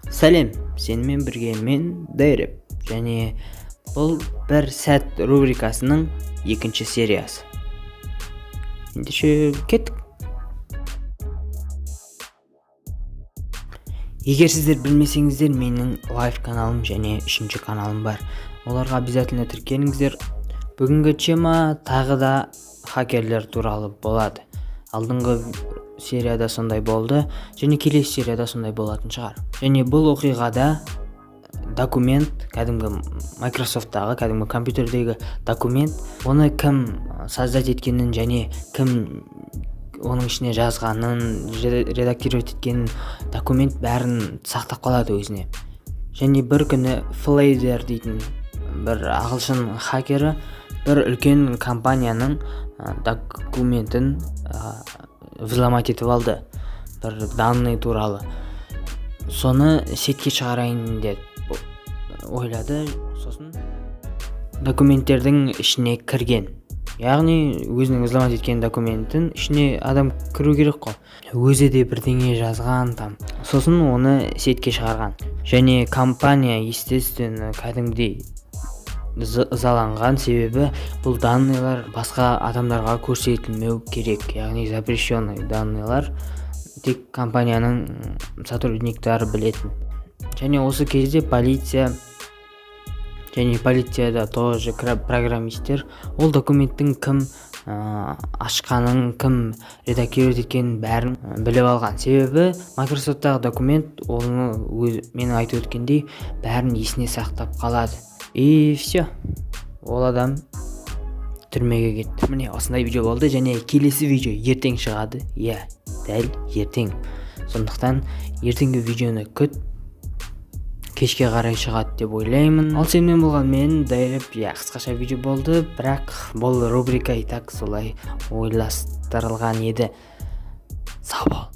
Сәлем, сенімен бірге мен Дайреп, және бұл бір сәт рубрикасының екінші сериясы. Ендеше кеттік. Егер сіздер білмесеңіздер, менің лайв каналым және үшінші каналым бар. Оларға обязательно тіркеліңіздер. Бүгінгі тема тағы да хакерлер туралы болады. Алдыңғы серияда сондай болды, және келесі серияда сондай болатын шығар. Және бұл оқиғада документ, кәдімгі Microsoft-тағы, кәдімгі компьютердегі документ, оны кім создать еткенін және кім оның ішіне жазғанын, редактировать еткенін, документ бәрін сақтап қалады өзіне. Және бір күні Флейдер дейтін бір ағылшын хакері бір үлкен компанияның документін взломать етіп алды, бір данный туралы. Соны сетке шығарайын деп ойлады. Сосын документтердің ішіне кірген. Яғни өзінің взломать еткен документтің ішіне адам кіру керек қой. Өзі де бірдеңе жазған там. Сосын оны сетке шығарған. Және компания естественно кәдімгідей ызаланған, себебі бұл данныйлар басқа адамдарға көрсетілмеу керек. Яғни запрещенный данныйлар тек компанияның сотрудниктары білетін. Және осы кезде полицияда тоже программисттер ол документтің кім ашқанын, кім редактировать еткенін бәрін біліп алған. Себебі Microsoft-тағы документ оны менің айтып өткендей бәрін есіне сақтап қалады. И все, ол адам түрмеге кетті. Міне осындай видео болды, және келесі видео ертең шығады. Дәл ертең. Сондықтан ертеңгі видеоны күт, кешке қарай шығады деп ойлаймын. Ал сенімен болған мен Дайреп. Қысқаша видео болды, бірақ бұл рубрика и так солай ойластырылған еді. Сау бол.